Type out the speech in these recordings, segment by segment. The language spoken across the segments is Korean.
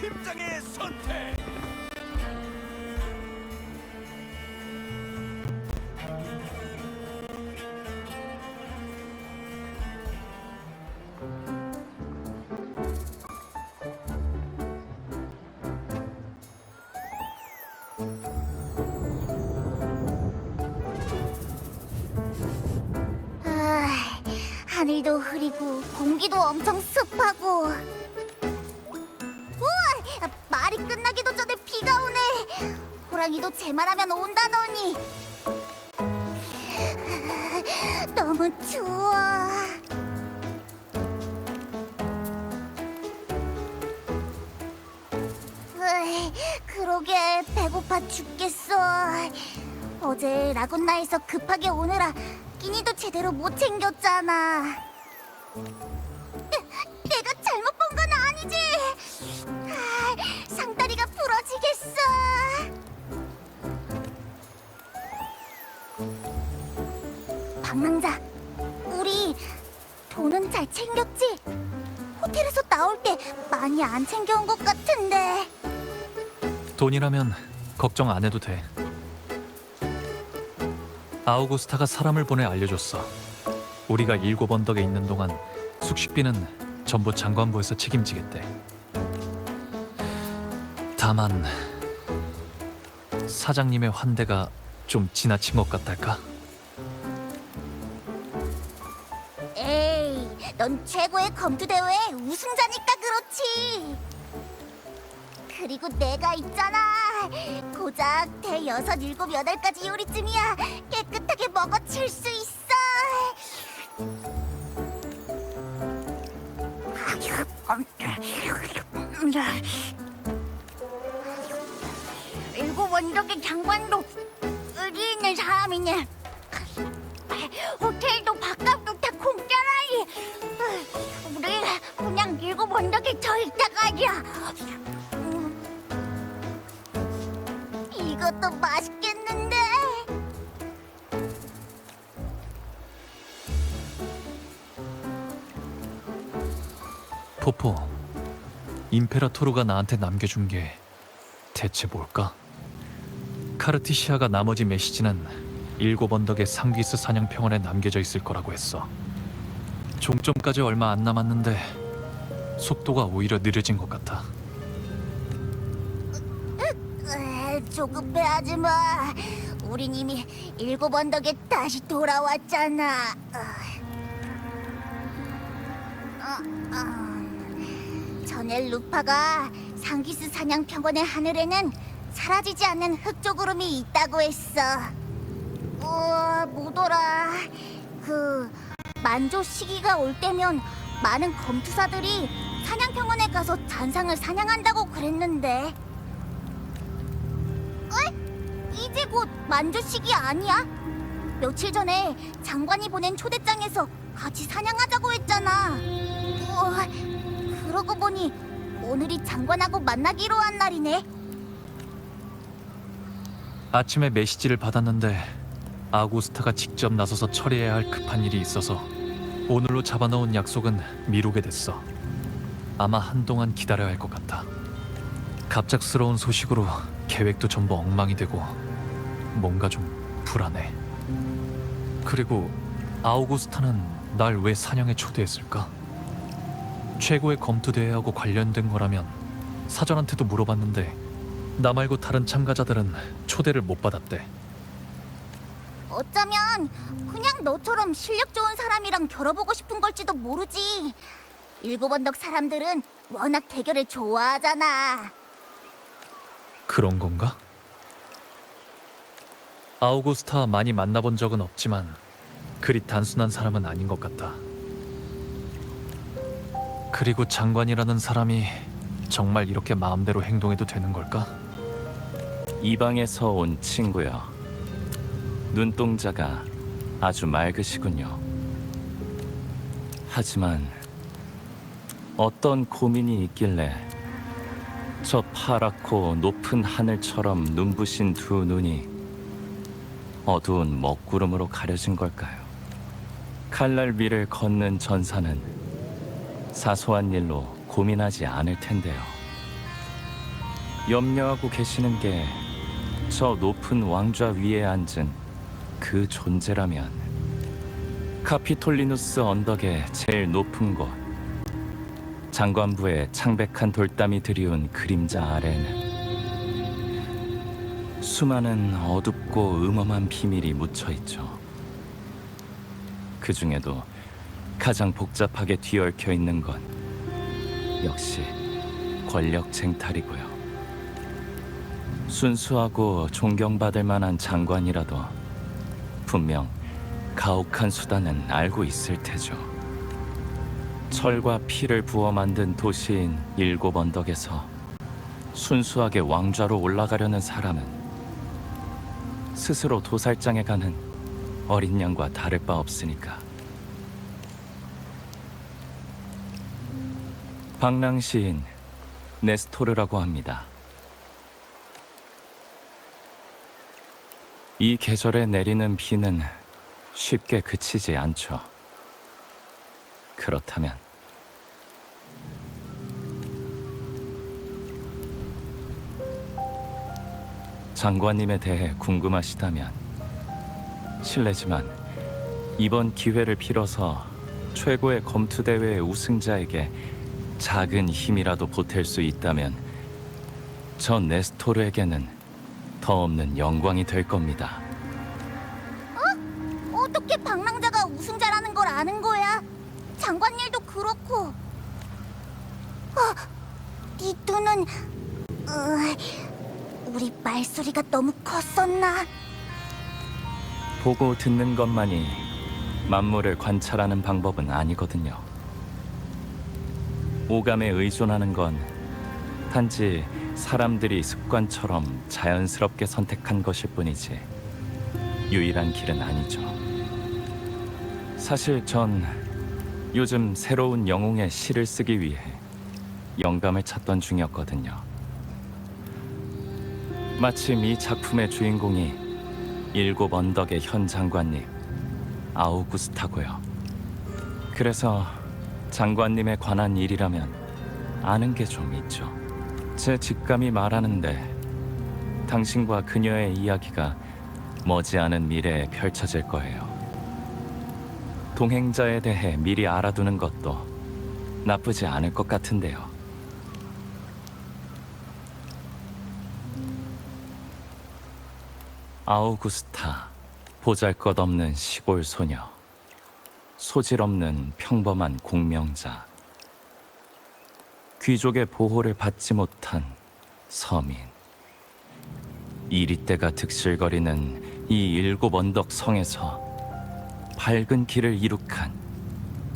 팀장의 선택. 하늘도 흐리고 공기도 엄청 습하고. 우와! 말이 끝나기도 전에 비가 오네. 호랑이도 제 말하면 온다더니. 너무 추워. 그러게 배고파 죽겠어. 어제 라군나에서 급하게 오느라 끼니도 제대로 못 챙겼잖아. 내가 잘못 본 건 아니지? 상다리가 부러지겠어. 방랑자, 우리 돈은 잘 챙겼지? 호텔에서 나올 때 많이 안 챙겨온 것 같은데. 돈이라면 걱정 안 해도 돼. 아우구스타가 사람을 보내 알려줬어. 우리가 7언덕에 있는 동안 숙식비는 전부 장관부에서 책임지겠대. 다만 사장님의 환대가 좀 지나친 것 같달까? 에이, 넌 최고의 검투대회 우승자니까 그렇지. 그리고 내가 있잖아. 고작 대여섯, 일곱, 여덟가지 요리쯤이야 깨끗하게 먹어칠 수 있어. 일곱 원덕의 장관도 의리 있는 사람이네. 호텔도 밥값도 다 공짜라니. 우리 그냥 일곱 원덕에 더 있다 가자. 이것도 맛있겠는데? 포포, 임페라토르가 나한테 남겨준 게 대체 뭘까? 카르티시아가 나머지 메시지는 7언덕의 상귀스 사냥평원에 남겨져 있을 거라고 했어. 종점까지 얼마 안 남았는데 속도가 오히려 느려진 것 같아. 조급해하지 마. 우린 이미 7언덕에 다시 돌아왔잖아. 전엘 루파가 상기스 사냥평원의 하늘에는 사라지지 않는 흑조구름이 있다고 했어. 뭐더라. 만조 시기가 올 때면 많은 검투사들이 사냥평원에 가서 잔상을 사냥한다고 그랬는데. 이제 곧 만조 시기 아니야? 며칠 전에 장관이 보낸 초대장에서 같이 사냥하자고 했잖아. 그러고 보니 오늘이 장관하고 만나기로 한 날이네. 아침에 메시지를 받았는데 아구스타가 직접 나서서 처리해야 할 급한 일이 있어서 오늘로 잡아놓은 약속은 미루게 됐어. 아마 한동안 기다려야 할 것 같아. 갑작스러운 소식으로 계획도 전부 엉망이 되고 뭔가 좀 불안해. 그리고 아우구스타는 날 왜 사냥에 초대했을까? 최고의 검투대회하고 관련된 거라면 사전한테도 물어봤는데 나 말고 다른 참가자들은 초대를 못 받았대. 어쩌면 그냥 너처럼 실력 좋은 사람이랑 겨뤄보고 싶은 걸지도 모르지. 7언덕 사람들은 워낙 대결을 좋아하잖아. 그런 건가? 아우구스타 많이 만나본 적은 없지만 그리 단순한 사람은 아닌 것 같다. 그리고 장관이라는 사람이 정말 이렇게 마음대로 행동해도 되는 걸까? 이방에서 온 친구여. 눈동자가 아주 맑으시군요. 하지만 어떤 고민이 있길래 저 파랗고 높은 하늘처럼 눈부신 두 눈이 어두운 먹구름으로 가려진 걸까요? 칼날 위를 걷는 전사는 사소한 일로 고민하지 않을 텐데요. 염려하고 계시는 게 저 높은 왕좌 위에 앉은 그 존재라면 카피톨리누스 언덕의 제일 높은 곳 장관부의 창백한 돌담이 드리운 그림자 아래는 수많은 어둡고 음험한 비밀이 묻혀 있죠. 그 중에도 가장 복잡하게 뒤얽혀 있는 건 역시 권력 쟁탈이고요. 순수하고 존경받을 만한 장관이라도 분명 가혹한 수단은 알고 있을 테죠. 철과 피를 부어 만든 도시인 일곱 언덕에서 순수하게 왕좌로 올라가려는 사람은 스스로 도살장에 가는 어린 양과 다를 바 없으니까. 방랑 시인 네스토르라고 합니다. 이 계절에 내리는 비는 쉽게 그치지 않죠. 그렇다면 장관님에 대해 궁금하시다면 실례지만 이번 기회를 빌어서 최고의 검투대회의 우승자에게 작은 힘이라도 보탤 수 있다면 저 네스토르에게는 더 없는 영광이 될 겁니다. 어떻게 방랑자가 우승자라는 걸 아는 거야? 장관 일도 그렇고. 네 눈은 우리 말소리가 너무 컸었나? 보고 듣는 것만이 만물을 관찰하는 방법은 아니거든요. 오감에 의존하는 건 단지 사람들이 습관처럼 자연스럽게 선택한 것일 뿐이지 유일한 길은 아니죠. 사실 전 요즘 새로운 영웅의 시를 쓰기 위해 영감을 찾던 중이었거든요. 마침 이 작품의 주인공이 일곱 언덕의 현 장관님 아우구스타고요. 그래서 장관님에 관한 일이라면 아는 게 좀 있죠. 제 직감이 말하는데 당신과 그녀의 이야기가 머지않은 미래에 펼쳐질 거예요. 동행자에 대해 미리 알아두는 것도 나쁘지 않을 것 같은데요. 아우구스타, 보잘것없는 시골 소녀, 소질없는 평범한 공명자, 귀족의 보호를 받지 못한 서민. 이리떼가 득실거리는 이 일곱 언덕 성에서 밝은 길을 이룩한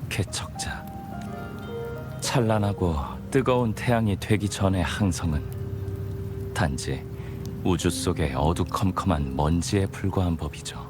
개척자. 찬란하고 뜨거운 태양이 되기 전의 항성은 단지 우주 속의 어두컴컴한 먼지에 불과한 법이죠.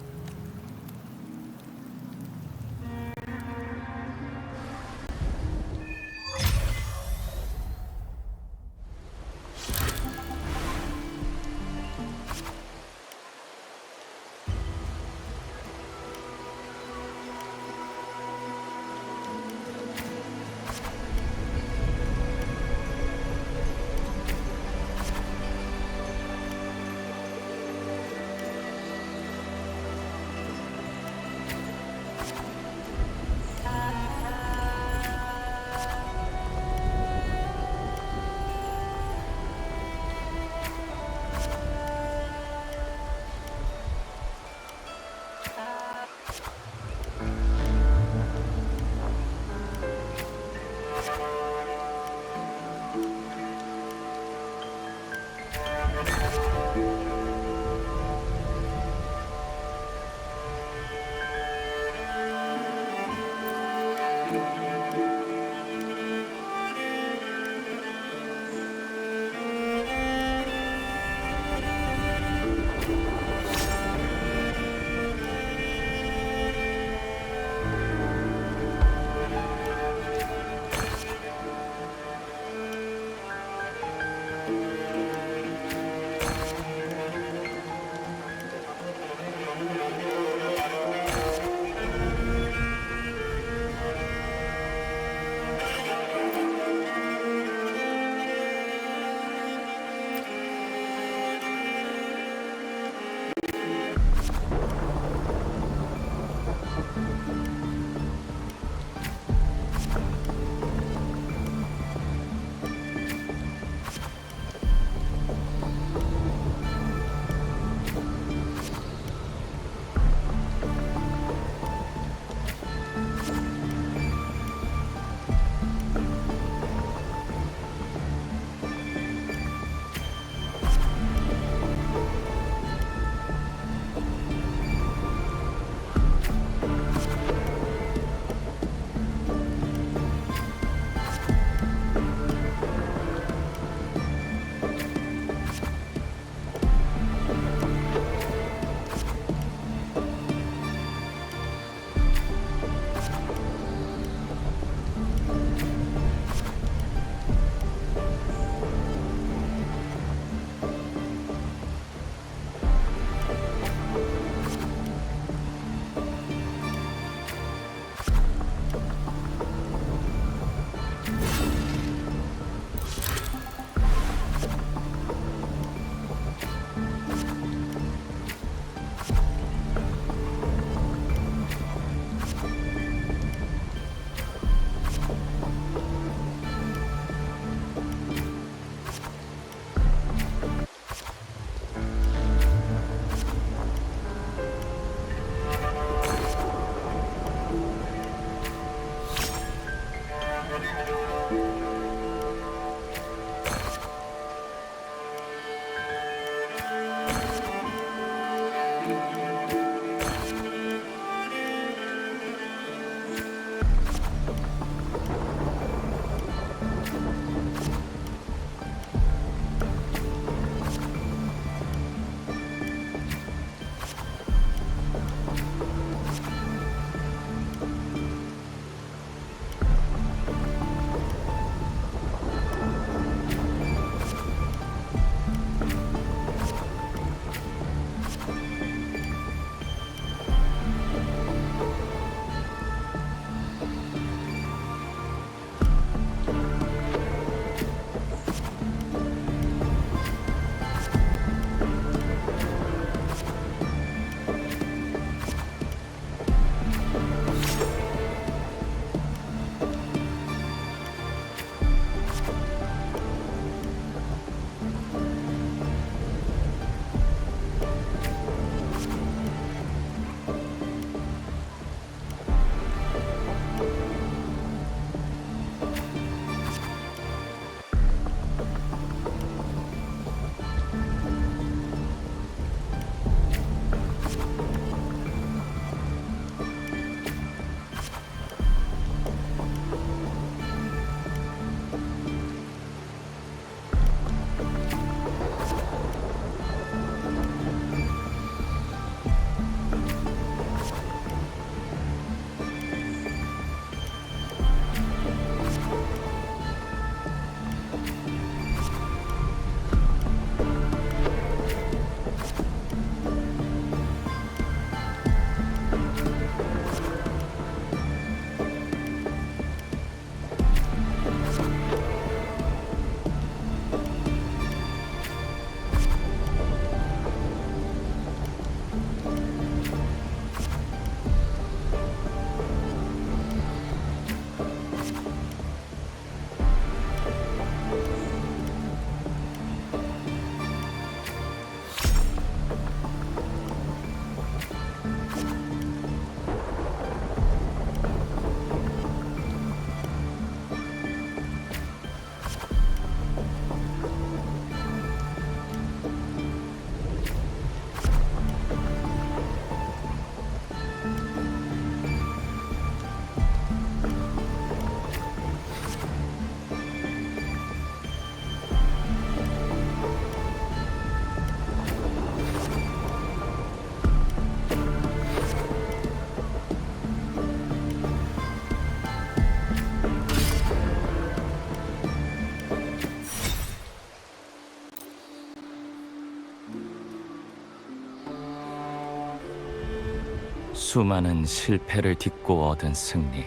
수많은 실패를 딛고 얻은 승리,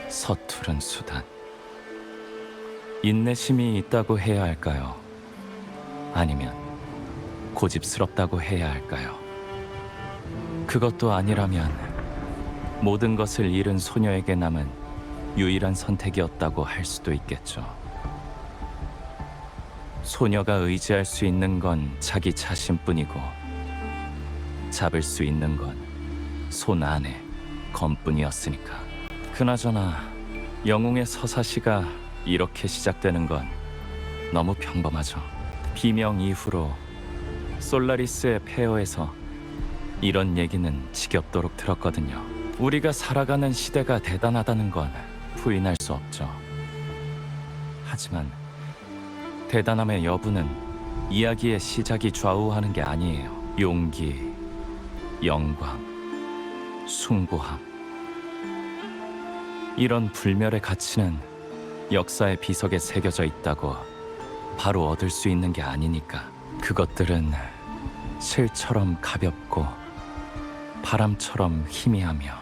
서투른 수단. 인내심이 있다고 해야 할까요? 아니면 고집스럽다고 해야 할까요? 그것도 아니라면 모든 것을 잃은 소녀에게 남은 유일한 선택이었다고 할 수도 있겠죠. 소녀가 의지할 수 있는 건 자기 자신뿐이고 잡을 수 있는 건 손 안에 검뿐이었으니까. 그나저나 영웅의 서사시가 이렇게 시작되는 건 너무 평범하죠. 비명 이후로 솔라리스의 폐허에서 이런 얘기는 지겹도록 들었거든요. 우리가 살아가는 시대가 대단하다는 건 부인할 수 없죠. 하지만 대단함의 여부는 이야기의 시작이 좌우하는 게 아니에요. 용기, 영광, 숭고함. 이런 불멸의 가치는 역사의 비석에 새겨져 있다고 바로 얻을 수 있는 게 아니니까. 그것들은 실처럼 가볍고 바람처럼 희미하며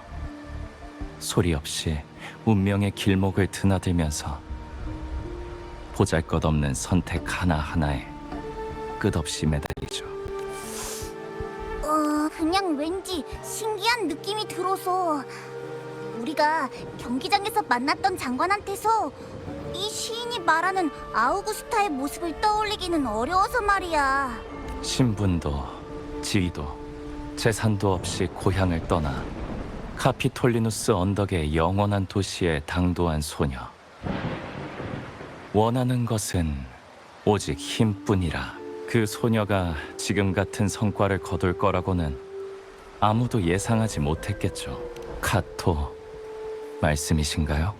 소리 없이 운명의 길목을 드나들면서 보잘것없는 선택 하나하나에 끝없이 매달리죠. 그냥 왠지 신기한 느낌이 들어서. 우리가 경기장에서 만났던 장관한테서 이 시인이 말하는 아우구스타의 모습을 떠올리기는 어려워서 말이야. 신분도 지위도 재산도 없이 고향을 떠나 카피톨리누스 언덕의 영원한 도시에 당도한 소녀. 원하는 것은 오직 힘뿐이라. 그 소녀가 지금 같은 성과를 거둘 거라고는 아무도 예상하지 못했겠죠. 카토 말씀이신가요?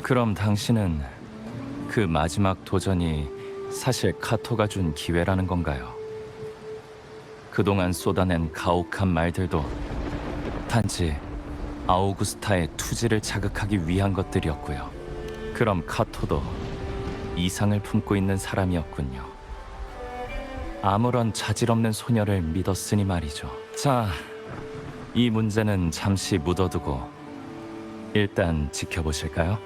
그럼 당신은 그 마지막 도전이 사실 카토가 준 기회라는 건가요? 그동안 쏟아낸 가혹한 말들도 단지 아우구스타의 투지를 자극하기 위한 것들이었고요. 그럼 카토도 이상을 품고 있는 사람이었군요. 아무런 자질 없는 소녀를 믿었으니 말이죠. 자, 이 문제는 잠시 묻어두고 일단 지켜보실까요?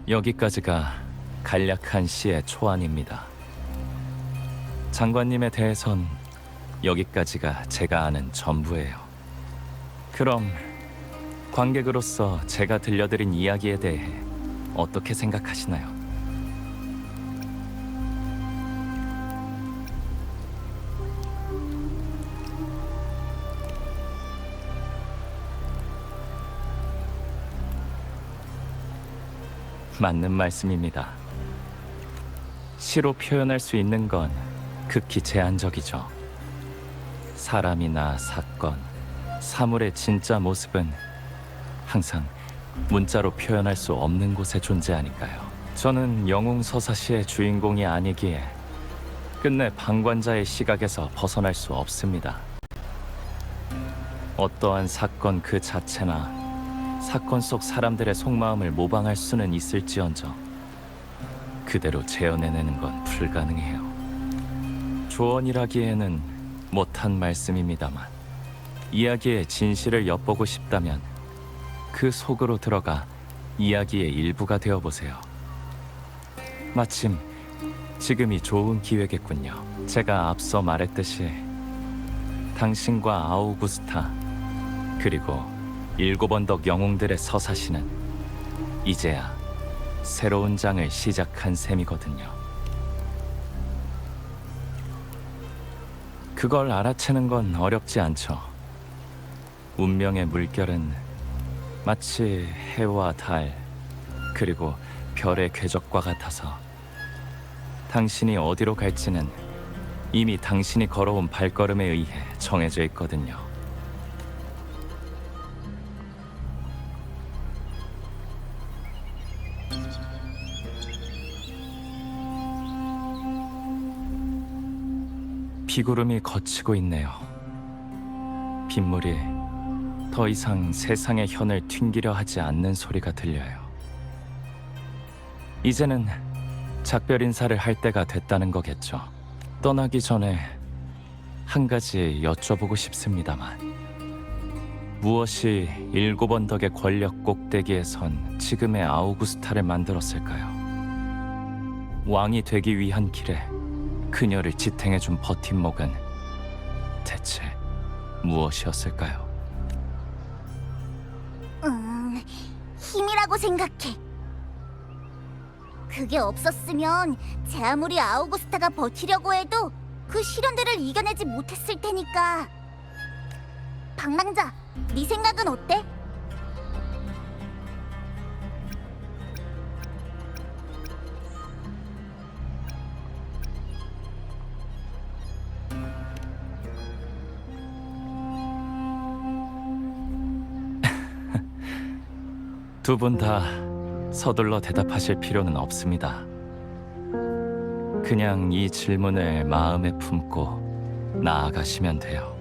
여기까지가 간략한 시의 초안입니다. 장관님에 대해선 여기까지가 제가 아는 전부예요. 그럼 관객으로서 제가 들려드린 이야기에 대해 어떻게 생각하시나요? 맞는 말씀입니다. 시로 표현할 수 있는 건 극히 제한적이죠. 사람이나 사건, 사물의 진짜 모습은 항상 문자로 표현할 수 없는 곳에 존재하니까요. 저는 영웅서사시의 주인공이 아니기에 끝내 방관자의 시각에서 벗어날 수 없습니다. 어떠한 사건 그 자체나 사건 속 사람들의 속마음을 모방할 수는 있을지언정 그대로 재현해내는 건 불가능해요. 조언이라기에는 못한 말씀입니다만 이야기의 진실을 엿보고 싶다면 그 속으로 들어가 이야기의 일부가 되어보세요. 마침 지금이 좋은 기회겠군요. 제가 앞서 말했듯이 당신과 아우구스타 그리고 7 언덕 영웅들의 서사시는 이제야 새로운 장을 시작한 셈이거든요. 그걸 알아채는 건 어렵지 않죠. 운명의 물결은 마치 해와 달 그리고 별의 궤적과 같아서 당신이 어디로 갈지는 이미 당신이 걸어온 발걸음에 의해 정해져 있거든요. 비구름이 걷히고 있네요. 빗물이 더 이상 세상의 현을 튕기려 하지 않는 소리가 들려요. 이제는 작별 인사를 할 때가 됐다는 거겠죠. 떠나기 전에 한 가지 여쭤보고 싶습니다만 무엇이 7 언덕의 권력 꼭대기에 선 지금의 아우구스타를 만들었을까요? 왕이 되기 위한 길에 그녀를 지탱해준 버팀목은 대체 무엇이었을까요? 힘이라고 생각해. 그게 없었으면 제 아무리 아우구스타가 버티려고 해도 그 시련들을 이겨내지 못했을 테니까. 방랑자, 네 생각은 어때? 두 분 다 서둘러 대답하실 필요는 없습니다. 그냥 이 질문을 마음에 품고 나아가시면 돼요.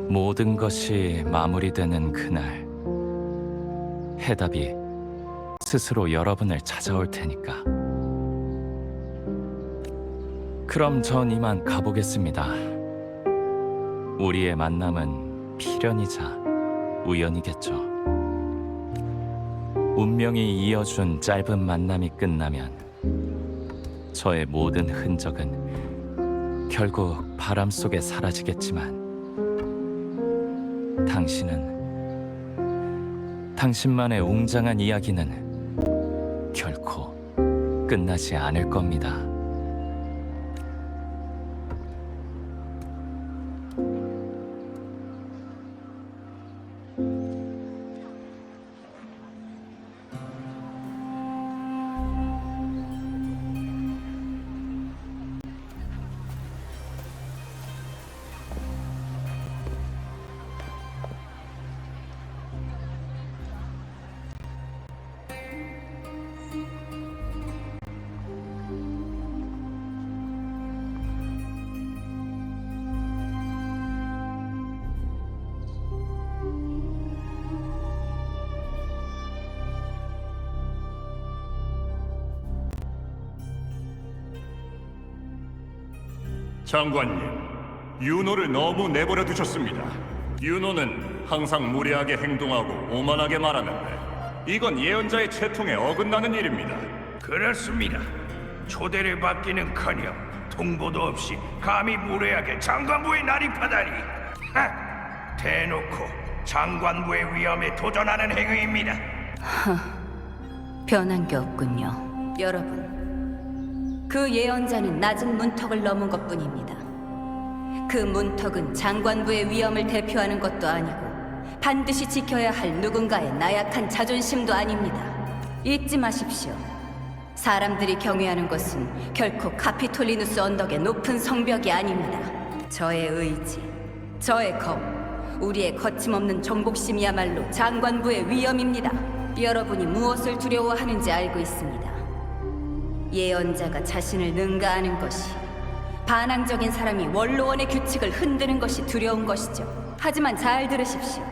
모든 것이 마무리되는 그날, 해답이 스스로 여러분을 찾아올 테니까. 그럼 전 이만 가보겠습니다. 우리의 만남은 필연이자 우연이겠죠. 운명이 이어준 짧은 만남이 끝나면 저의 모든 흔적은 결국 바람 속에 사라지겠지만 당신만의 웅장한 이야기는 결코 끝나지 않을 겁니다. 장관님, 윤호를 너무 내버려 두셨습니다. 윤호는 항상 무례하게 행동하고 오만하게 말하는데 이건 예언자의 채통에 어긋나는 일입니다. 그렇습니다. 초대를 받기는커녕 통보도 없이 감히 무례하게 장관부에 난입하다니. 하! 대놓고 장관부의 위험에 도전하는 행위입니다. 변한 게 없군요. 여러분, 그 예언자는 낮은 문턱을 넘은 것뿐입니다. 그 문턱은 장관부의 위험을 대표하는 것도 아니고 반드시 지켜야 할 누군가의 나약한 자존심도 아닙니다. 잊지 마십시오. 사람들이 경외하는 것은 결코 카피톨리누스 언덕의 높은 성벽이 아닙니다. 저의 의지, 저의 검, 우리의 거침없는 정복심이야말로 장관부의 위험입니다. 여러분이 무엇을 두려워하는지 알고 있습니다. 예언자가 자신을 능가하는 것이, 반항적인 사람이 원로원의 규칙을 흔드는 것이 두려운 것이죠. 하지만 잘 들으십시오.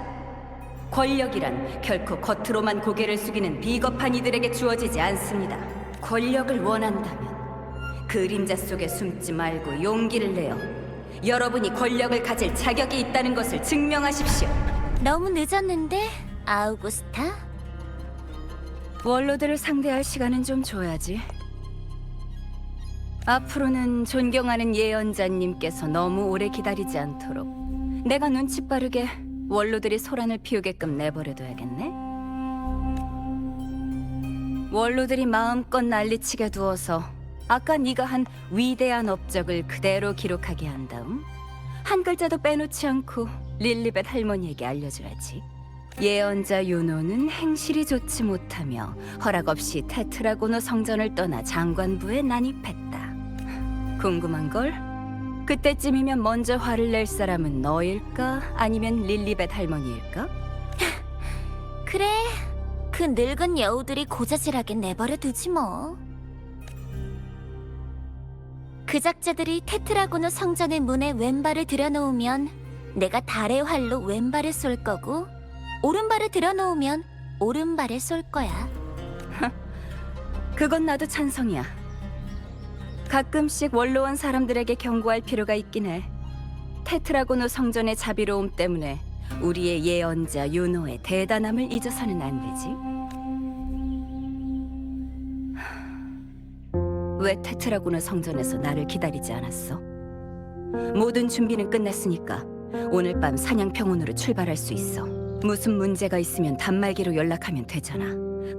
권력이란 결코 겉으로만 고개를 숙이는 비겁한 이들에게 주어지지 않습니다. 권력을 원한다면 그림자 속에 숨지 말고 용기를 내어 여러분이 권력을 가질 자격이 있다는 것을 증명하십시오. 너무 늦었는데, 아우구스타? 원로들을 상대할 시간은 좀 줘야지. 앞으로는 존경하는 예언자님께서 너무 오래 기다리지 않도록 내가 눈치 빠르게 원로들이 소란을 피우게끔 내버려둬야겠네. 원로들이 마음껏 난리치게 두어서 아까 네가 한 위대한 업적을 그대로 기록하게 한 다음 한 글자도 빼놓지 않고 릴리벳 할머니에게 알려줘야지. 예언자 윤호는 행실이 좋지 못하며 허락 없이 테트라고노 성전을 떠나 장관부에 난입했다. 궁금한 걸? 그때쯤이면 먼저 화를 낼 사람은 너일까? 아니면 릴리벳 할머니일까? 그래, 그 늙은 여우들이 고자질하게 내버려 두지 뭐. 그 작자들이 테트라고노 성전의 문에 왼발을 들여놓으면 내가 달의 활로 왼발을 쏠 거고, 오른발을 들여놓으면 오른발을 쏠 거야. 그건 나도 찬성이야. 가끔씩 원로원 사람들에게 경고할 필요가 있긴 해. 테트라고노 성전의 자비로움 때문에 우리의 예언자 윤호의 대단함을 잊어서는 안 되지. 왜 테트라고노 성전에서 나를 기다리지 않았어? 모든 준비는 끝났으니까 오늘 밤 사냥평원으로 출발할 수 있어. 무슨 문제가 있으면 단말기로 연락하면 되잖아.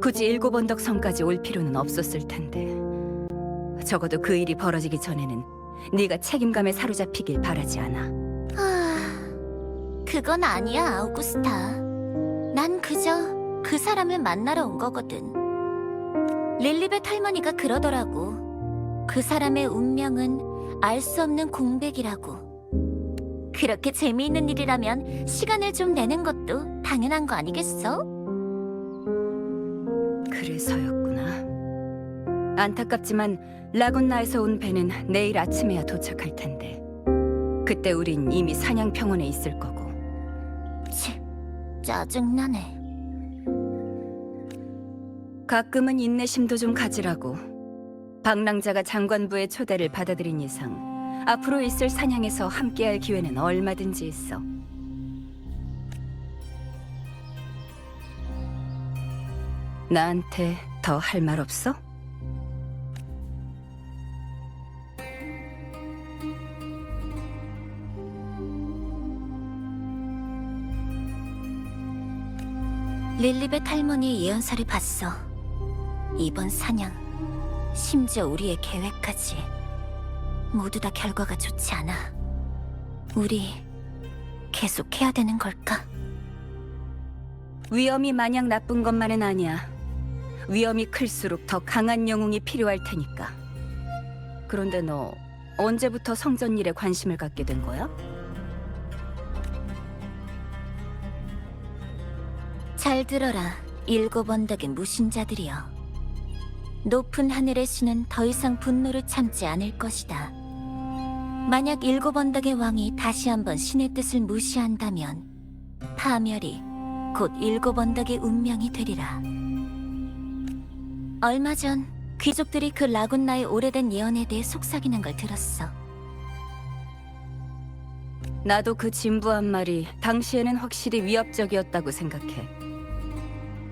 굳이 7언덕 성까지 올 필요는 없었을 텐데. 적어도 그 일이 벌어지기 전에는 네가 책임감에 사로잡히길 바라지 않아. 그건 아니야, 아우구스타. 난 그저 그 사람을 만나러 온 거거든. 릴리벳 할머니가 그러더라고. 그 사람의 운명은 알 수 없는 공백이라고. 그렇게 재미있는 일이라면 시간을 좀 내는 것도 당연한 거 아니겠어? 그래서였구나. 안타깝지만 라군나에서 온 배는 내일 아침에야 도착할 텐데 그때 우린 이미 사냥평원에 있을 거고. 치, 짜증나네. 가끔은 인내심도 좀 가지라고. 방랑자가 장관부의 초대를 받아들인 이상 앞으로 있을 사냥에서 함께할 기회는 얼마든지 있어. 나한테 더 할 말 없어? 릴리벳 할머니의 예언서를 봤어. 이번 사냥, 심지어 우리의 계획까지 모두 다 결과가 좋지 않아. 우리 계속 해야 되는 걸까? 위험이 마냥 나쁜 것만은 아니야. 위험이 클수록 더 강한 영웅이 필요할 테니까. 그런데 너 언제부터 성전 일에 관심을 갖게 된 거야? 잘 들어라, 7언덕의 무신자들이여. 높은 하늘의 신은 더 이상 분노를 참지 않을 것이다. 만약 7언덕의 왕이 다시 한번 신의 뜻을 무시한다면 파멸이 곧 7언덕의 운명이 되리라. 얼마 전 귀족들이 그 라군나의 오래된 예언에 대해 속삭이는 걸 들었어. 나도 그 진부한 말이 당시에는 확실히 위협적이었다고 생각해.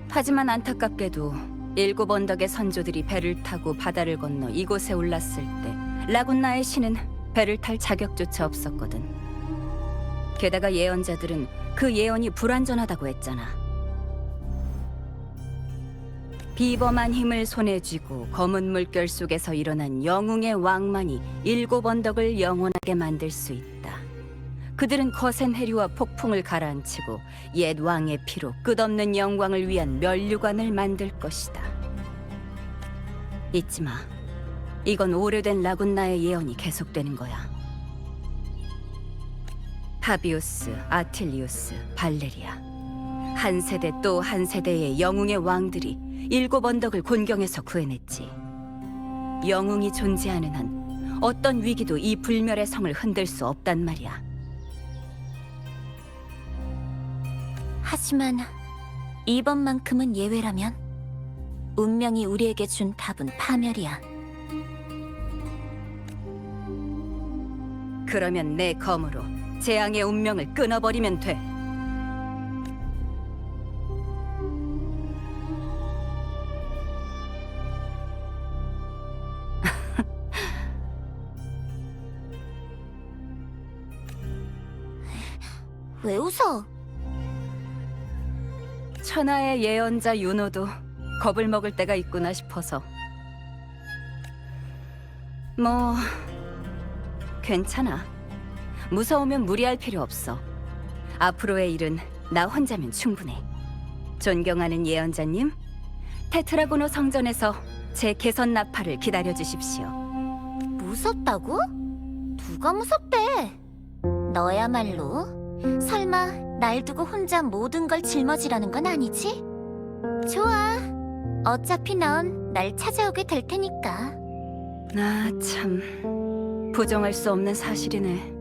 하지만 안타깝게도 7 언덕의 선조들이 배를 타고 바다를 건너 이곳에 올랐을 때 라군나의 신은 배를 탈 자격조차 없었거든. 게다가 예언자들은 그 예언이 불완전하다고 했잖아. 비범한 힘을 손에 쥐고 검은 물결 속에서 일어난 영웅의 왕만이 7 언덕을 영원하게 만들 수 있다. 그들은 거센 해류와 폭풍을 가라앉히고 옛 왕의 피로 끝없는 영광을 위한 면류관을 만들 것이다. 잊지 마. 이건 오래된 라군나의 예언이 계속되는 거야. 파비우스, 아틸리우스, 발레리아. 한 세대 또 한 세대의 영웅의 왕들이 7 언덕을 곤경에서 구해냈지. 영웅이 존재하는 한 어떤 위기도 이 불멸의 성을 흔들 수 없단 말이야. 하지만 이번만큼은 예외라면 운명이 우리에게 준 답은 파멸이야. 그러면 내 검으로 재앙의 운명을 끊어버리면 돼. 왜 웃어? 천하의 예언자 윤호도 겁을 먹을 때가 있구나 싶어서. 뭐 괜찮아. 무서우면 무리할 필요 없어. 앞으로의 일은 나 혼자면 충분해. 존경하는 예언자님, 테트라고노 성전에서 제 개선 나팔을 기다려 주십시오. 무섭다고? 누가 무섭대? 너야말로. 설마 날 두고 혼자 모든 걸 짊어지라는 건 아니지? 좋아. 어차피 넌 날 찾아오게 될 테니까. 아, 참 부정할 수 없는 사실이네.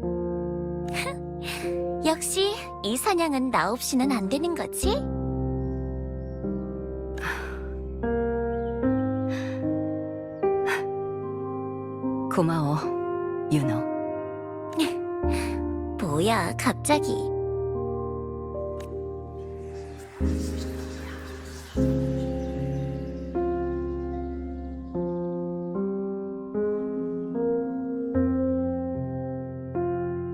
역시 이 사냥은 나 없이는 안 되는 거지? 고마워, 윤호. 뭐야, 갑자기.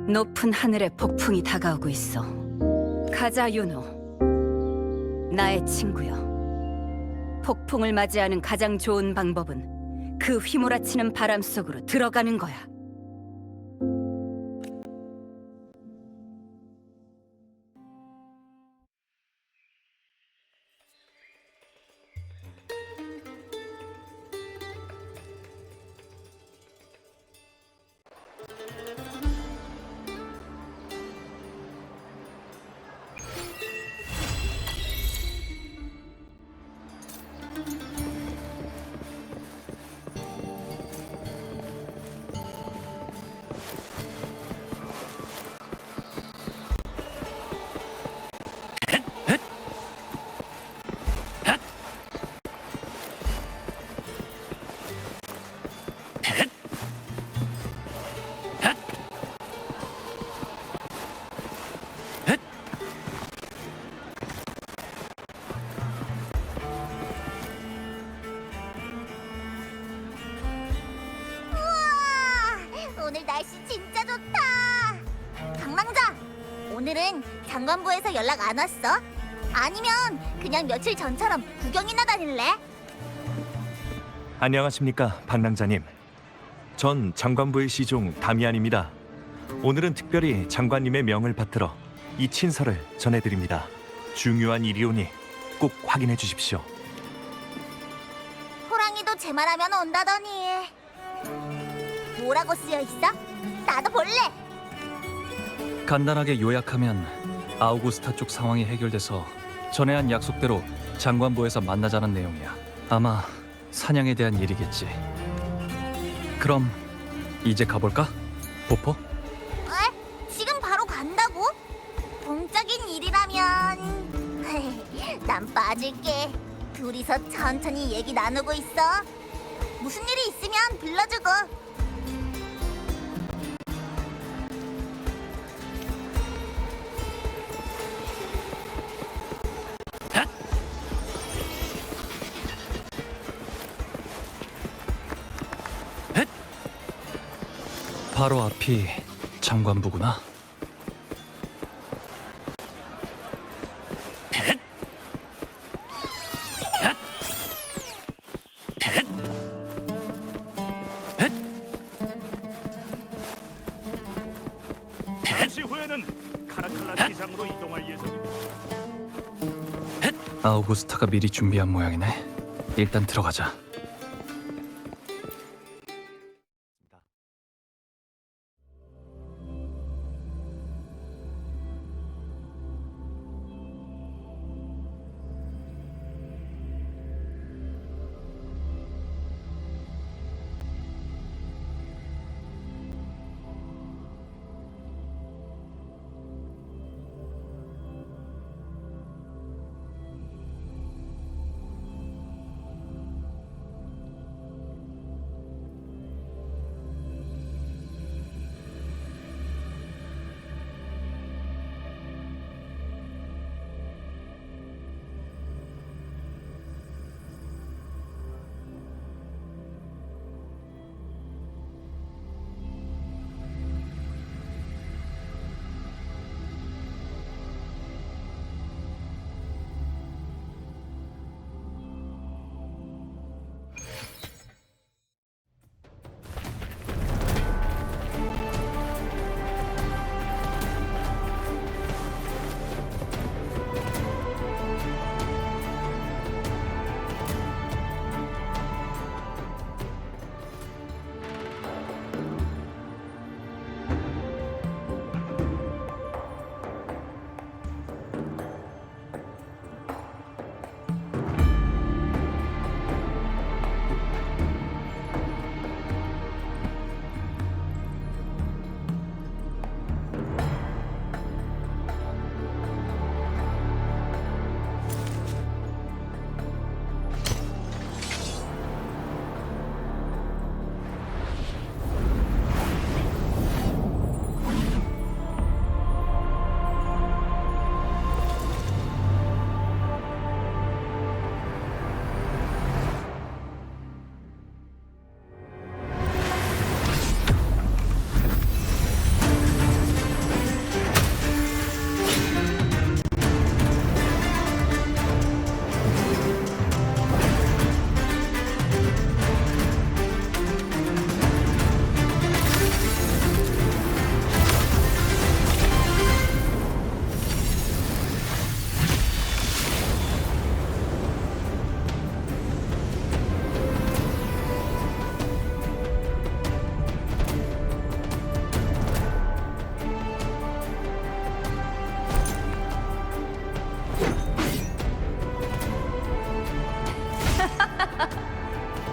높은 하늘에 폭풍이 다가오고 있어. 가자, 윤호. 나의 친구여. 폭풍을 맞이하는 가장 좋은 방법은 그 휘몰아치는 바람 속으로 들어가는 거야. 오늘 날씨 진짜 좋다. 강망자, 오늘은 장관부에서 연락 안 왔어? 아니면 그냥 며칠 전처럼 구경이나 다닐래? 안녕하십니까, 박랑자님. 전 장관부의 시종 다미안입니다. 오늘은 특별히 장관님의 명을 받들어 이 친서를 전해드립니다. 중요한 일이오니 꼭 확인해 주십시오. 호랑이도 제 말하면 온다더니. 뭐라고 쓰여 있어? 나도 볼래. 간단하게 요약하면 아우구스타 쪽 상황이 해결돼서 전에 한 약속대로 장관부에서 만나자는 내용이야. 아마 사냥에 대한 일이겠지. 그럼 이제 가볼까? 보포? 에? 지금 바로 간다고? 공적인 일이라면 난 빠질게. 둘이서 천천히 얘기 나누고 있어. 무슨 일이 있으면 불러주고. 바로 앞이 장관부구나. 잠시 후에는 카라칼라 기상으로 이동할 예정입니다. 아우구스타가 미리 준비한 모양이네. 일단 들어가자.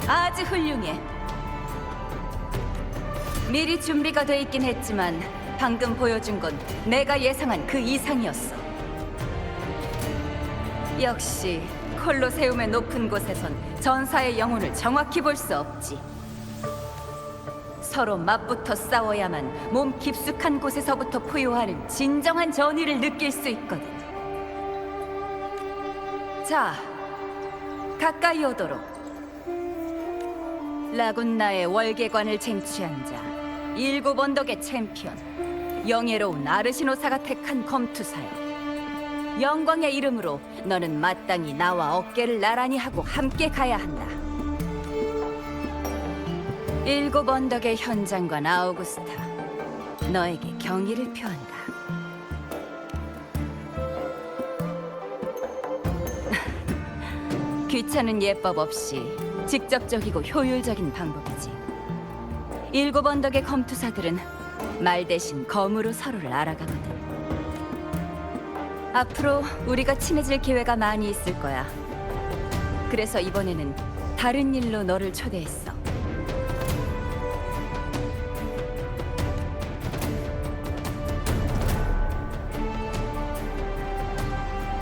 아주 훌륭해. 미리 준비가 돼 있긴 했지만 방금 보여준 건 내가 예상한 그 이상이었어. 역시 콜로세움의 높은 곳에선 전사의 영혼을 정확히 볼 수 없지. 서로 맞붙어 싸워야만 몸 깊숙한 곳에서부터 포효하는 진정한 전의를 느낄 수 있거든. 자, 가까이 오도록. 라군나의 월계관을 쟁취한 자, 7 언덕의 챔피언, 영예로운 아르시노사가 택한 검투사여. 영광의 이름으로 너는 마땅히 나와 어깨를 나란히 하고 함께 가야 한다. 7 언덕의 현장관 아우구스타, 너에게 경의를 표한다. 귀찮은 예법 없이 직접적이고 효율적인 방법이지. 7 언덕의 검투사들은 말 대신 검으로 서로를 알아가거든. 앞으로 우리가 친해질 기회가 많이 있을 거야. 그래서 이번에는 다른 일로 너를 초대했어.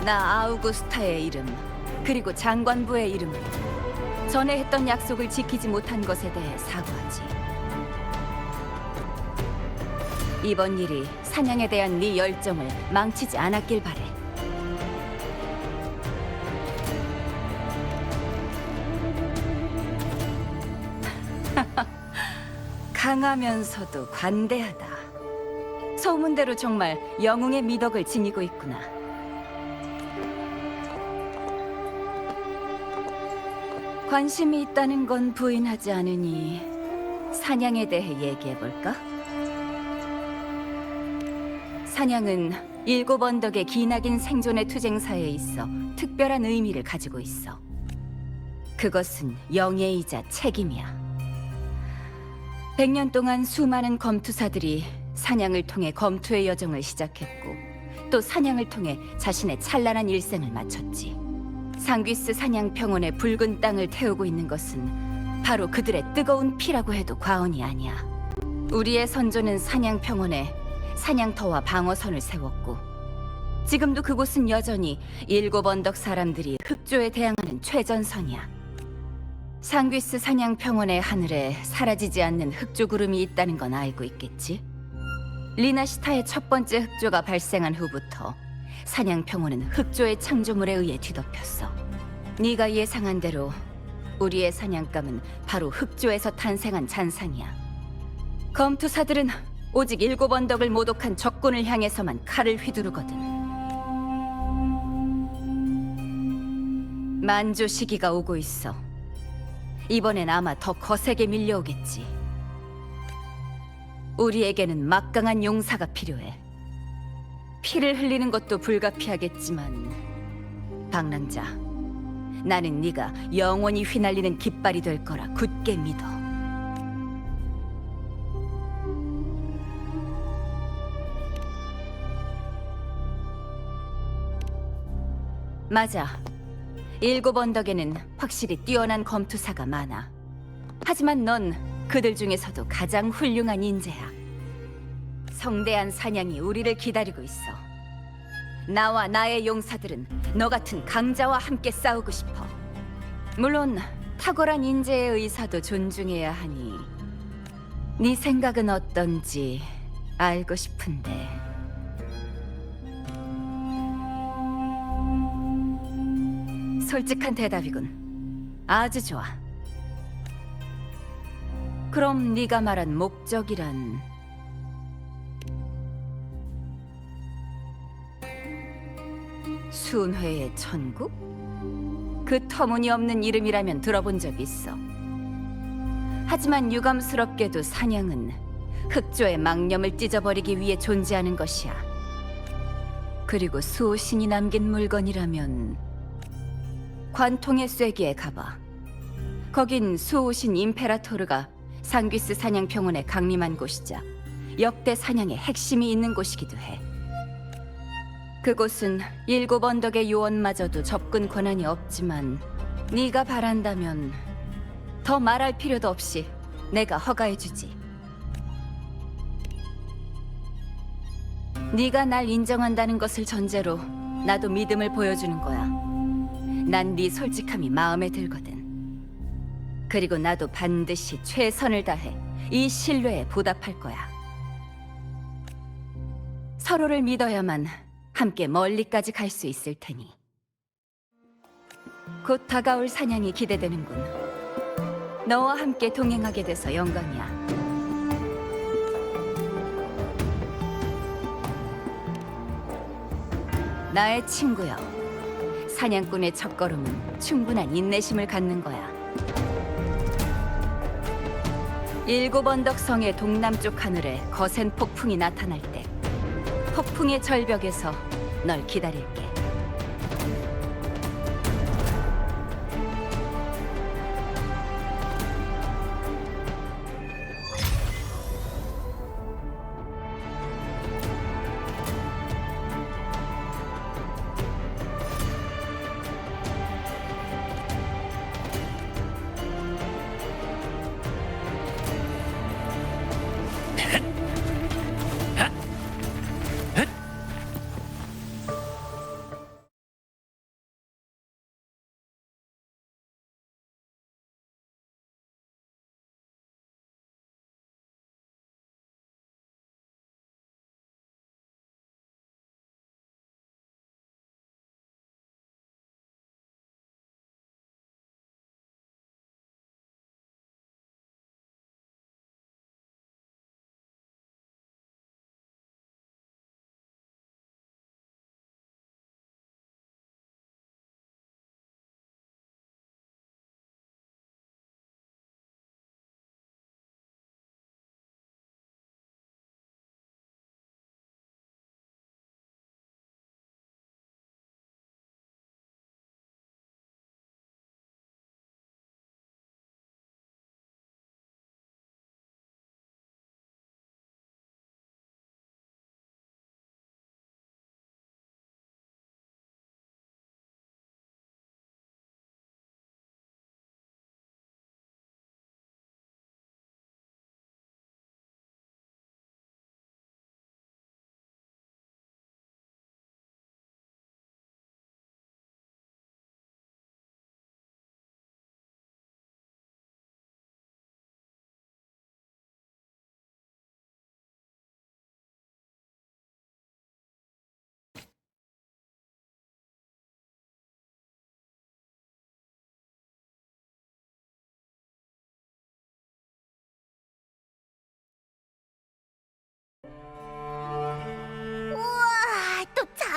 나 아우구스타의 이름, 그리고 장관부의 이름으로 전에 했던 약속을 지키지 못한 것에 대해 사과하지. 이번 일이 사냥에 대한 네 열정을 망치지 않았길 바래. 강하면서도 관대하다. 소문대로 정말 영웅의 미덕을 지니고 있구나. 관심이 있다는 건 부인하지 않으니 사냥에 대해 얘기해볼까? 사냥은 7 언덕의 기나긴 생존의 투쟁사에 있어 특별한 의미를 가지고 있어. 그것은 영예이자 책임이야. 100년 동안 수많은 검투사들이 사냥을 통해 검투의 여정을 시작했고 또 사냥을 통해 자신의 찬란한 일생을 마쳤지. 상귀스 사냥평원의 붉은 땅을 태우고 있는 것은 바로 그들의 뜨거운 피라고 해도 과언이 아니야. 우리의 선조는 사냥평원에 사냥터와 방어선을 세웠고 지금도 그곳은 여전히 7 언덕 사람들이 흑조에 대항하는 최전선이야. 상귀스 사냥평원의 하늘에 사라지지 않는 흑조 구름이 있다는 건 알고 있겠지? 리나시타의 첫 번째 흑조가 발생한 후부터 사냥평원은 흑조의 창조물에 의해 뒤덮였어. 네가 예상한 대로 우리의 사냥감은 바로 흑조에서 탄생한 잔상이야. 검투사들은 오직 7 언덕을 모독한 적군을 향해서만 칼을 휘두르거든. 만조 시기가 오고 있어. 이번엔 아마 더 거세게 밀려오겠지. 우리에게는 막강한 용사가 필요해. 피를 흘리는 것도 불가피하겠지만 방랑자, 나는 네가 영원히 휘날리는 깃발이 될 거라 굳게 믿어. 맞아. 7 언덕에는 확실히 뛰어난 검투사가 많아. 하지만 넌 그들 중에서도 가장 훌륭한 인재야. 성대한 사냥이 우리를 기다리고 있어. 나와 나의 용사들은 너 같은 강자와 함께 싸우고 싶어. 물론 탁월한 인재의 의사도 존중해야 하니 네 생각은 어떤지 알고 싶은데. 솔직한 대답이군. 아주 좋아. 그럼 네가 말한 목적이란? 순회의 천국? 그 터무니없는 이름이라면 들어본 적 있어. 하지만 유감스럽게도 사냥은 흑조의 망념을 찢어버리기 위해 존재하는 것이야. 그리고 수호신이 남긴 물건이라면 관통의 쐐기에 가봐. 거긴 수호신 임페라토르가 상귀스 사냥평원에 강림한 곳이자 역대 사냥의 핵심이 있는 곳이기도 해. 그곳은 7 언덕의 요원마저도 접근 권한이 없지만 네가 바란다면 더 말할 필요도 없이 내가 허가해주지. 네가 날 인정한다는 것을 전제로 나도 믿음을 보여주는 거야. 난 네 솔직함이 마음에 들거든. 그리고 나도 반드시 최선을 다해 이 신뢰에 보답할 거야. 서로를 믿어야만 함께 멀리까지 갈 수 있을 테니. 곧 다가올 사냥이 기대되는군. 너와 함께 동행하게 돼서 영광이야. 나의 친구여. 사냥꾼의 첫걸음은 충분한 인내심을 갖는 거야. 7 언덕 성의 동남쪽 하늘에 거센 폭풍이 나타날 때 폭풍의 절벽에서 널 기다릴게.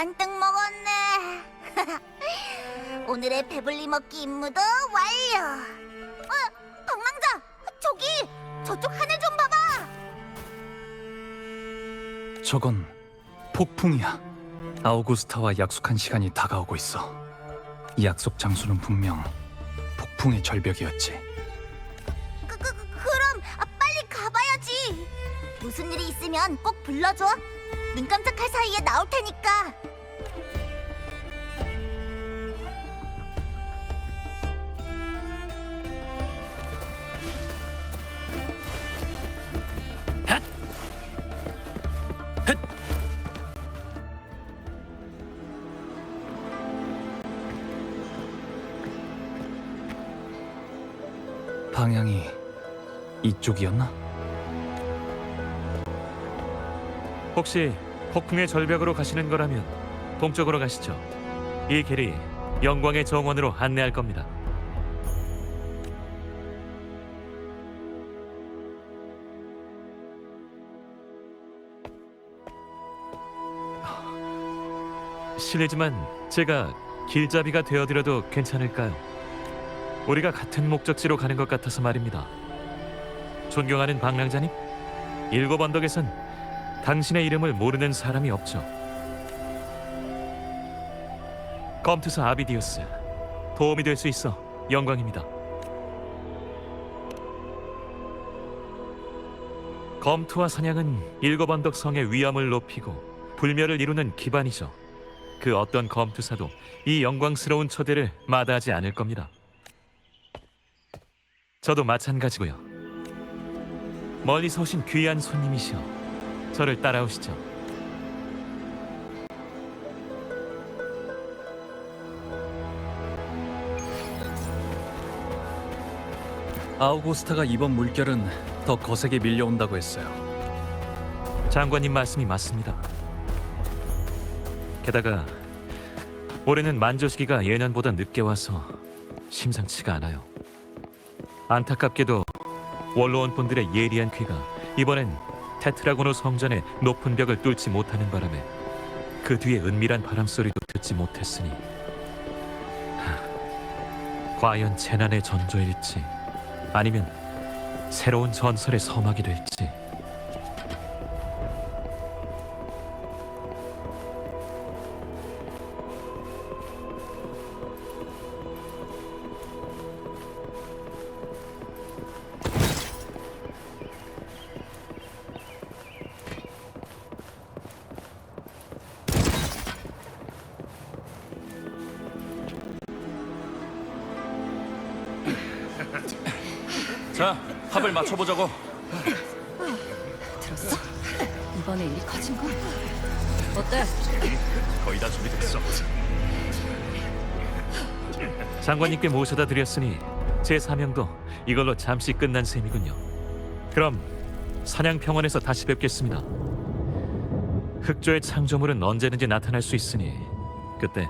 잔뜩 먹었네. 오늘의 배불리 먹기 임무도 완료. 방랑자, 저기 저쪽 하늘 좀 봐봐. 저건 폭풍이야. 아우구스타와 약속한 시간이 다가오고 있어. 이 약속 장소는 분명 폭풍의 절벽이었지. 그럼 빨리 가봐야지. 무슨 일이 있으면 꼭 불러줘. 눈 깜짝할 사이에 나올 테니까. 방향이 이쪽이었나? 혹시 폭풍의 절벽으로 가시는 거라면 동쪽으로 가시죠. 이 길이 영광의 정원으로 안내할 겁니다. 실례지만 제가 길잡이가 되어드려도 괜찮을까요? 우리가 같은 목적지로 가는 것 같아서 말입니다. 존경하는 방랑자님, 일곱 언덕에선 당신의 이름을 모르는 사람이 없죠. 검투사 아비디우스, 도움이 될 수 있어 영광입니다. 검투와 사냥은 일곱 언덕 성의 위엄을 높이고 불멸을 이루는 기반이죠. 그 어떤 검투사도 이 영광스러운 초대를 마다하지 않을 겁니다. 저도 마찬가지고요. 멀리서 오신 귀한 손님이시여, 저를 따라오시죠. 아우구스타가 이번 물결은 더 거세게 밀려온다고 했어요. 장관님 말씀이 맞습니다. 게다가 올해는 만조시기가 예년보다 늦게 와서 심상치가 않아요. 안타깝게도 원로원 분들의 예리한 귀가 이번엔 테트라고노 성전의 높은 벽을 뚫지 못하는 바람에 그 뒤에 은밀한 바람소리도 듣지 못했으니 과연 재난의 전조일지 아니면 새로운 전설의 서막이 될지. 자, 합을 맞춰보자고. 들었어? 이번에 일이 커진 거? 어때? 거의 다 준비됐어. 장관님께 모셔다 드렸으니 제 사명도 이걸로 잠시 끝난 셈이군요. 그럼 사냥평원에서 다시 뵙겠습니다. 흑조의 창조물은 언제든지 나타날 수 있으니 그때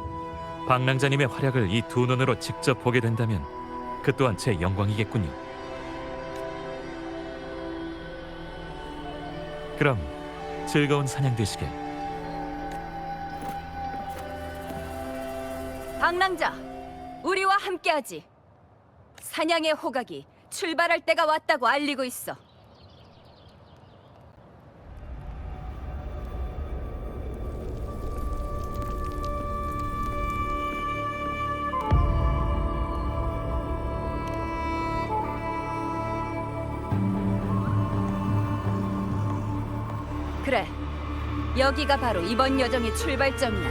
방랑자님의 활약을 이 두 눈으로 직접 보게 된다면 그 또한 제 영광이겠군요. 그럼 즐거운 사냥 되시길. 방랑자, 우리와 함께하지. 사냥의 호각이 출발할 때가 왔다고 알리고 있어. 그래, 여기가 바로 이번 여정의 출발점이야.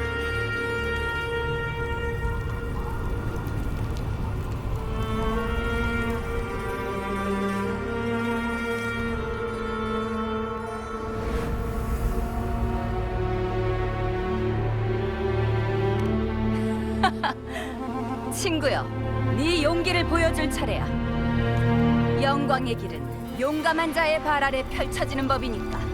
친구여, 네 용기를 보여줄 차례야. 영광의 길은 용감한 자의 발 아래 펼쳐지는 법이니까.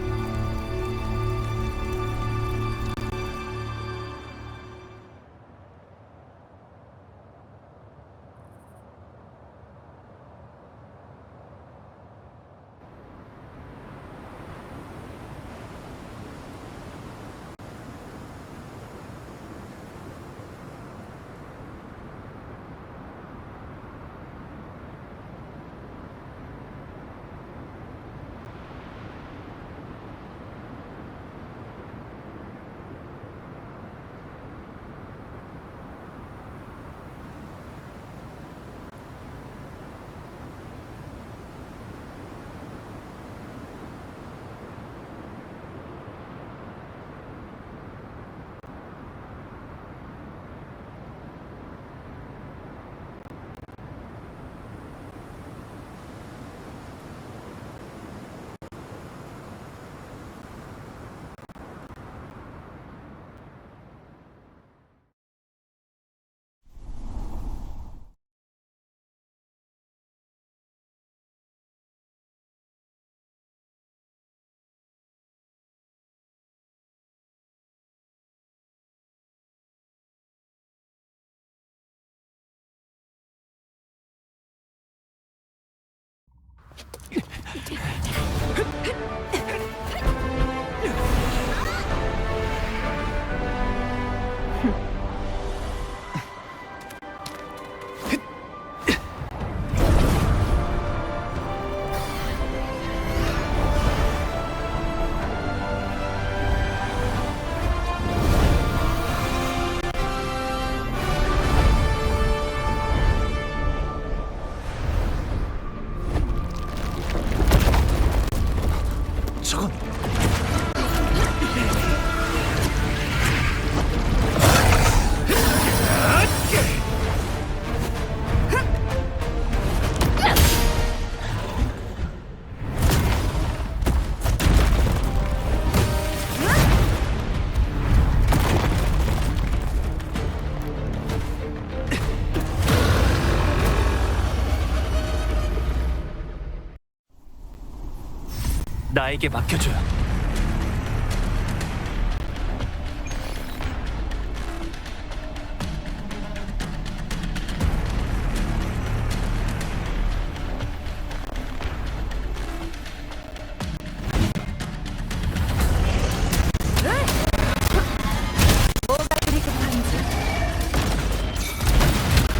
저건 나에게 맡겨줘요.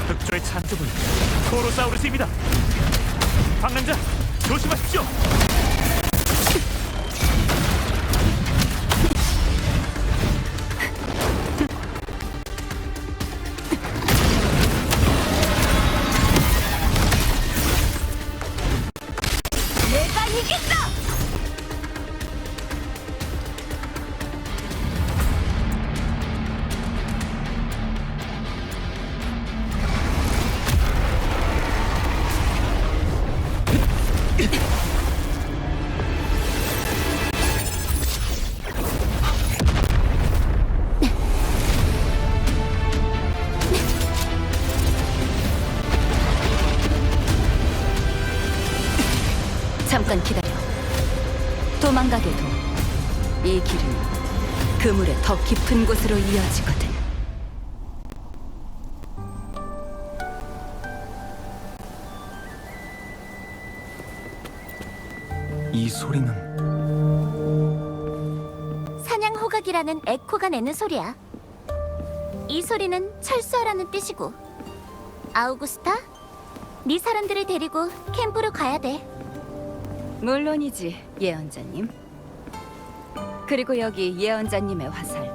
흑조의 창조분 토로사우루스입니다. 방랑자 조심하십시오. 내가 이긴다! 잠깐 기다려. 도망가게도 이 길은 그물의 더 깊은 곳으로 이어지거든. 이 소리는 사냥 호각이라는 에코가 내는 소리야. 이 소리는 철수하라는 뜻이고. 아우구스타, 네 사람들을 데리고 캠프로 가야 돼. 물론이지, 예언자님. 그리고 여기 예언자님의 화살.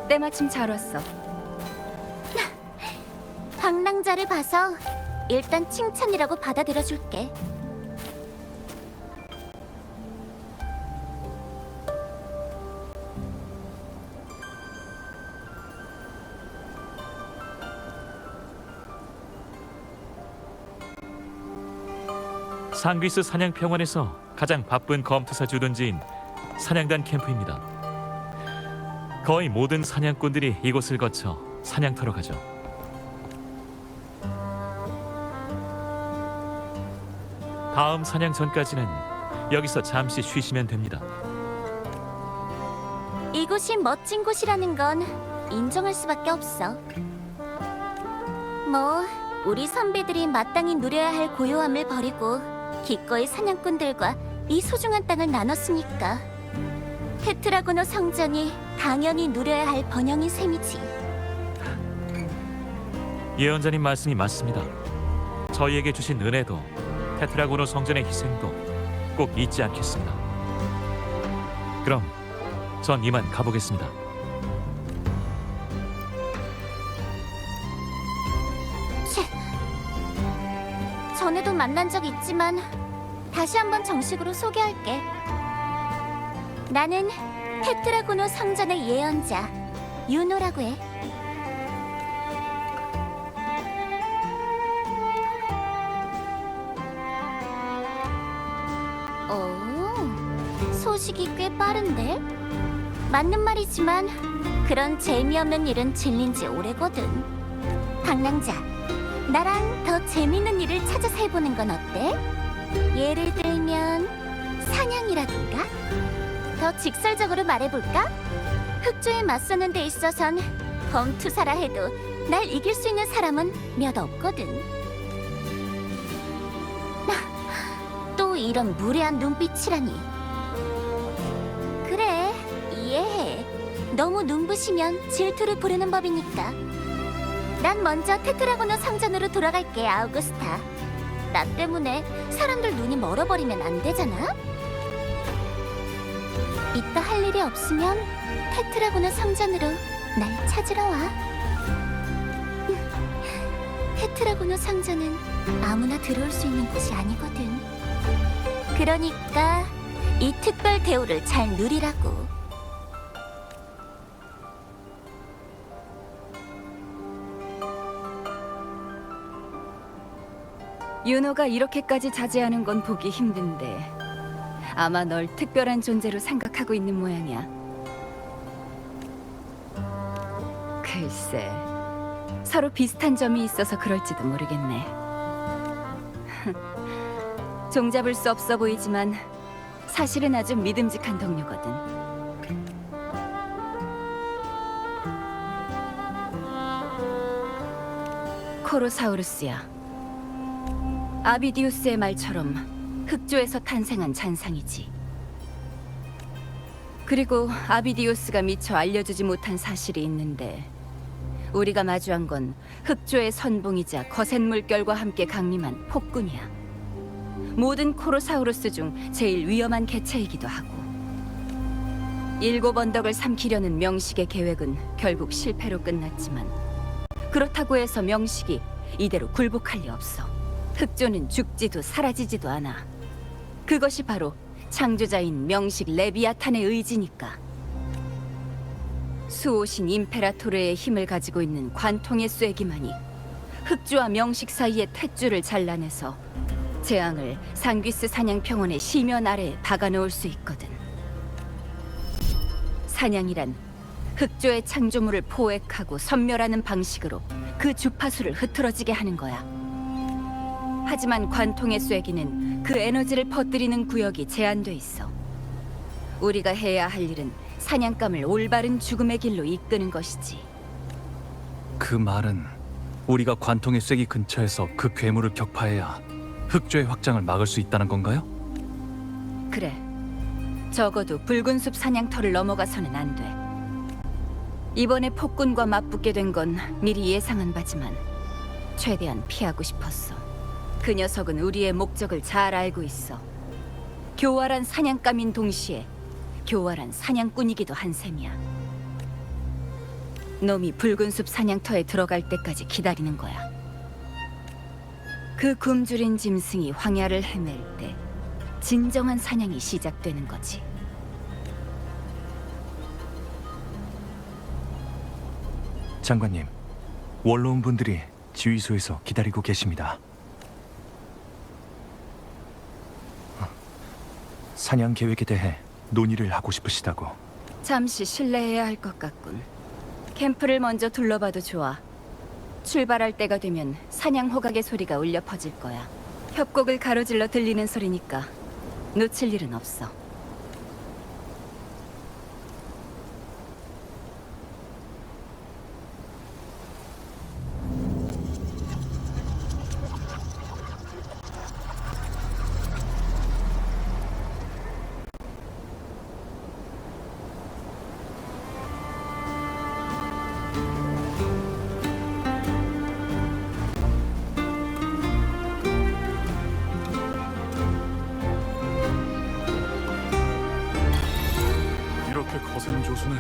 때마침 잘 왔어. 방랑자를 봐서 일단 칭찬이라고 받아들여줄게. 상귀스 사냥평원에서 가장 바쁜 검투사 주둔지인 사냥단 캠프입니다. 거의 모든 사냥꾼들이 이곳을 거쳐 사냥터로 가죠. 다음 사냥 전까지는 여기서 잠시 쉬시면 됩니다. 이곳이 멋진 곳이라는 건 인정할 수밖에 없어. 뭐, 우리 선배들이 마땅히 누려야 할 고요함을 버리고 기꺼이 사냥꾼들과 이 소중한 땅을 나눴으니까 테트라고노 성전이 당연히 누려야 할 번영인 셈이지. 예언자님 말씀이 맞습니다. 저희에게 주신 은혜도 테트라고노 성전의 희생도 꼭 잊지 않겠습니다. 그럼 전 이만 가보겠습니다. 전에도 만난 적 있지만 다시 한번 정식으로 소개할게. 나는 테트라고노 성전의 예언자 유노라고 해. 소식이 꽤 빠른데? 맞는 말이지만 그런 재미없는 일은 질린 지 오래거든. 방랑자, 나랑 더 재밌는 일을 찾아서 해보는 건 어때? 예를 들면 사냥이라든가? 더 직설적으로 말해볼까? 흑조에 맞서는 데 있어선 검투사라 해도 날 이길 수 있는 사람은 몇 없거든. 또 이런 무례한 눈빛이라니. 그래, 이해해. 너무 눈부시면 질투를 부르는 법이니까. 난 먼저 테트라고노 성전으로 돌아갈게, 아우구스타. 나 때문에 사람들 눈이 멀어버리면 안 되잖아? 이따 할 일이 없으면 테트라고노 성전으로 날 찾으러 와. 테트라고노 성전은 아무나 들어올 수 있는 곳이 아니거든. 그러니까 이 특별 대우를 잘 누리라고. 윤호가 이렇게까지 자제하는 건 보기 힘든데 아마 널 특별한 존재로 생각하고 있는 모양이야. 글쎄, 서로 비슷한 점이 있어서 그럴지도 모르겠네. 종잡을 수 없어 보이지만 사실은 아주 믿음직한 동료거든. 코로사우루스야. 아비디우스의 말처럼 흑조에서 탄생한 잔상이지. 그리고 아비디우스가 미처 알려주지 못한 사실이 있는데 우리가 마주한 건 흑조의 선봉이자 거센 물결과 함께 강림한 폭군이야. 모든 코로사우루스 중 제일 위험한 개체이기도 하고. 7 언덕을 삼키려는 명식의 계획은 결국 실패로 끝났지만 그렇다고 해서 명식이 이대로 굴복할 리 없어. 흑조는 죽지도 사라지지도 않아. 그것이 바로 창조자인 명식 레비아탄의 의지니까. 수호신 임페라토르의 힘을 가지고 있는 관통의 쐐기만이 흑조와 명식 사이의 탯줄을 잘라내서 재앙을 상귀스 사냥평원의 시면 아래에 박아놓을 수 있거든. 사냥이란 흑조의 창조물을 포획하고 섬멸하는 방식으로 그 주파수를 흐트러지게 하는 거야. 하지만 관통의 쐐기는 그 에너지를 퍼뜨리는 구역이 제한돼 있어. 우리가 해야 할 일은 사냥감을 올바른 죽음의 길로 이끄는 것이지. 그 말은 우리가 관통의 쐐기 근처에서 그 괴물을 격파해야 흑조의 확장을 막을 수 있다는 건가요? 그래. 적어도 붉은 숲 사냥터를 넘어가서는 안 돼. 이번에 폭군과 맞붙게 된 건 미리 예상한 바지만 최대한 피하고 싶었어. 그 녀석은 우리의 목적을 잘 알고 있어. 교활한 사냥감인 동시에 교활한 사냥꾼이기도 한 셈이야. 놈이 붉은 숲 사냥터에 들어갈 때까지 기다리는 거야. 그 굶주린 짐승이 황야를 헤맬 때 진정한 사냥이 시작되는 거지. 장관님, 원로원 분들이 지휘소에서 기다리고 계십니다. 사냥 계획에 대해 논의를 하고 싶으시다고. 잠시 실례해야 할 것 같군. 캠프를 먼저 둘러봐도 좋아. 출발할 때가 되면 사냥 호각의 소리가 울려 퍼질 거야. 협곡을 가로질러 들리는 소리니까 놓칠 일은 없어. 이렇게 거센 조수는